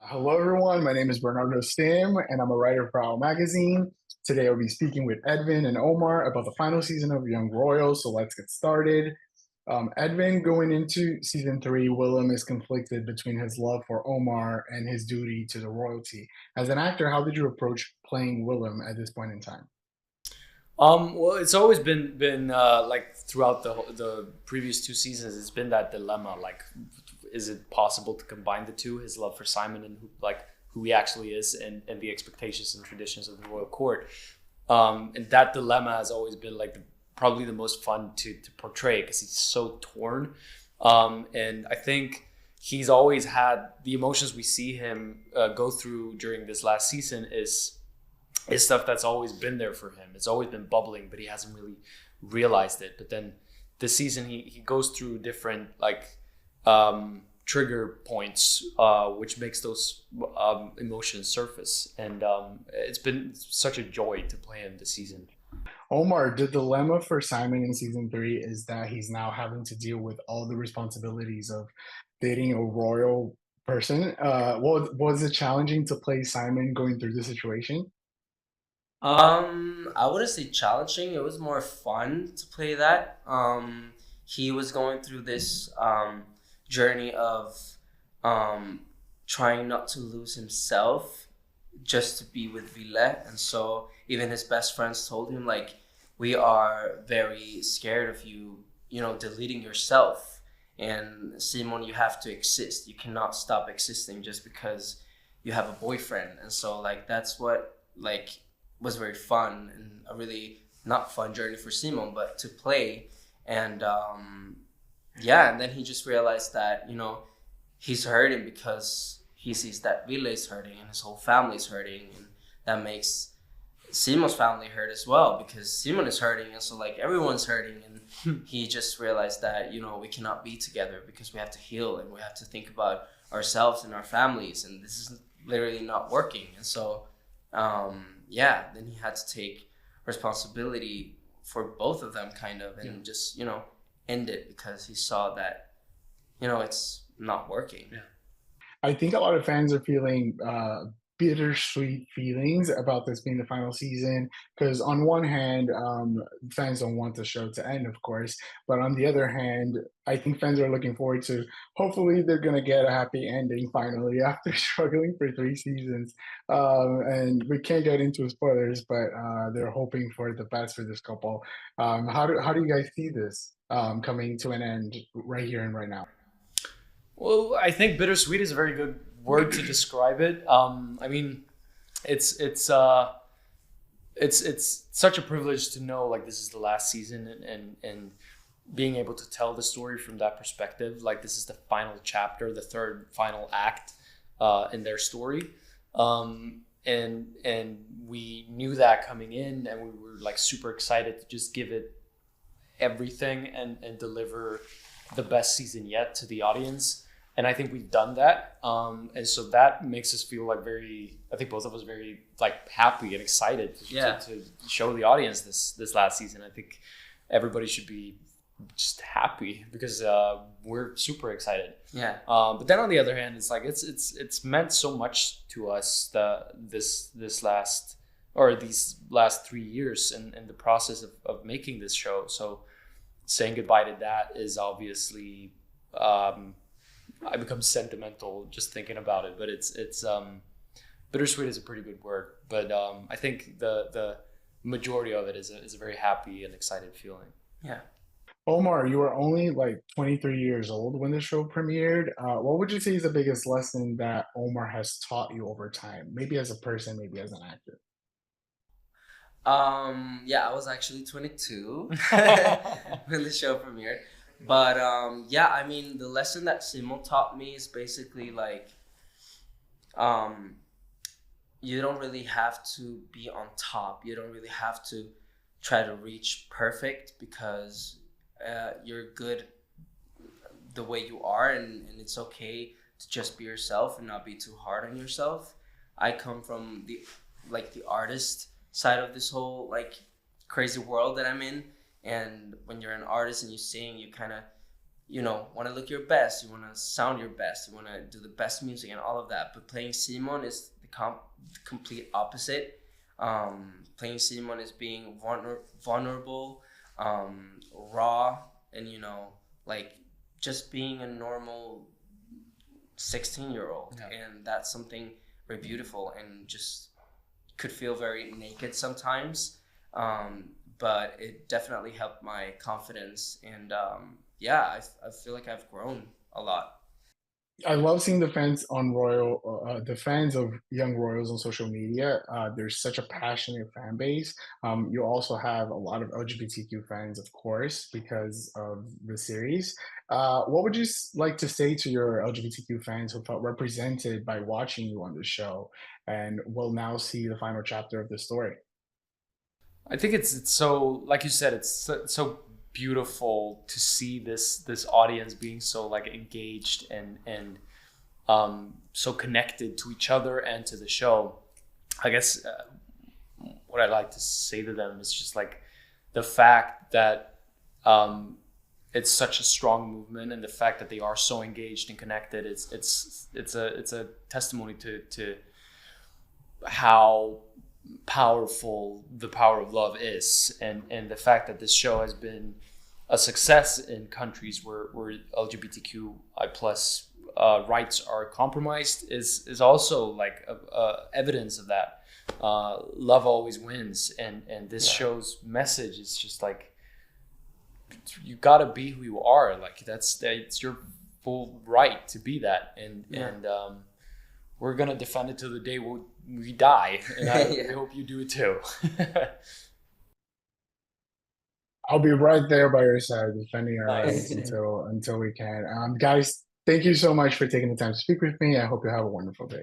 Hello, everyone. My name is Bernardo Stim, and I'm a writer for Our Magazine. Today, I'll be speaking with Edvin and Omar about the final season of Young Royals. So let's get started. Edvin, going into season three, Willem is conflicted between his love for Omar and his duty to the royalty. As an actor, how did you approach playing Willem at this point in time? Well, it's always been like throughout the previous two seasons, it's been that dilemma. Like, is it possible to combine the two, his love for Simon and who he actually is, and the expectations and traditions of the royal court? And that dilemma has always been like probably the most fun to portray because he's so torn. And I think he's always had the emotions we see him go through during this last season is stuff that's always been there for him. It's always been bubbling, but he hasn't really realized it. But then this season, he goes through different trigger points, which makes those emotions surface. And it's been such a joy to play him this season. Omar, the dilemma for Simon in season three is that he's now having to deal with all the responsibilities of dating a royal person. Was it challenging to play Simon going through the situation? I wouldn't say challenging. It was more fun to play that. He was going through this journey of trying not to lose himself just to be with Ville. And so even his best friends told him, like, we are very scared of you, deleting yourself. And Simon, you have to exist. You cannot stop existing just because you have a boyfriend. And so, like, that's what, like, was very fun and a really not fun journey for Simon, but to play. And yeah, and then he just realized that, he's hurting because he sees that Ville is hurting and his whole family is hurting. And that makes Simon's family hurt as well because Simon is hurting. And so, like, everyone's hurting. And he just realized that, we cannot be together because we have to heal and we have to think about ourselves and our families. And this is literally not working. And so, yeah, then he had to take responsibility for both of them, kind of, and just end it because he saw that it's not working. Yeah. I think a lot of fans are feeling bittersweet feelings about this being the final season because on one hand, fans don't want the show to end, of course, but on the other hand, I think fans are looking forward to hopefully they're going to get a happy ending finally after struggling for three seasons. And we can't get into spoilers, but they're hoping for the best for this couple. How do you guys see this coming to an end right here and right now? Well, I think bittersweet is a very good word to describe it. I mean, it's it's uh, it's such a privilege to know like this is the last season and being able to tell the story from that perspective. Like this is the final chapter, the third final act in their story. And we knew that coming in, and we were like super excited to just give it everything and deliver the best season yet to the audience. And I think we've done that. And so that makes us feel like I think both of us very like happy and excited to show the audience this last season. I think everybody should be just happy because we're super excited. Yeah. But then on the other hand, it's like it's meant so much to us this last or these last 3 years and the process of making this show. So saying goodbye to that is obviously I become sentimental just thinking about it. But it's bittersweet is a pretty good word. But I think the majority of it is a very happy and excited feeling. Yeah. Omar, you were only like 23 years old when the show premiered. What would you say is the biggest lesson that Omar has taught you over time? Maybe as a person, maybe as an actor. Yeah, I was actually 22 when the show premiered. But yeah, I mean, the lesson that Simon taught me is basically like, um, you don't really have to be on top. You don't really have to try to reach perfect because you're good the way you are, and it's okay to just be yourself and not be too hard on yourself. I come from the artist side of this whole like crazy world that I'm in, and when you're an artist and you sing, you kind of want to look your best, you want to sound your best, you want to do the best music and all of that. But playing Simon is the complete opposite. Playing Simon is being vulnerable, raw, and like just being a normal 16-year-old. Yeah. And that's something very beautiful, and just could feel very naked sometimes. But it definitely helped my confidence, and yeah, I feel like I've grown a lot. I love seeing the fans of Young Royals on social media. There's such a passionate fan base. You also have a lot of LGBTQ fans, of course, because of the series. What would you like to say to your LGBTQ fans who felt represented by watching you on the show and will now see the final chapter of the story? I think it's so, like you said, it's so beautiful to see this audience being so like engaged and so connected to each other and to the show. I guess what I'd like to say to them is just like the fact that it's such a strong movement, and the fact that they are so engaged and connected. It's a testimony to how powerful the power of love is, and the fact that this show has been a success in countries where LGBTQI plus rights are compromised is also like evidence of that. Love always wins, and this show's message is just like, you gotta be who you are. Like it's your full right to be that, and we're gonna defend it till the day we die, and I hope you do it too. I'll be right there by your side defending our rights Nice. until we can. Guys, thank you so much for taking the time to speak with me. I hope you have a wonderful day.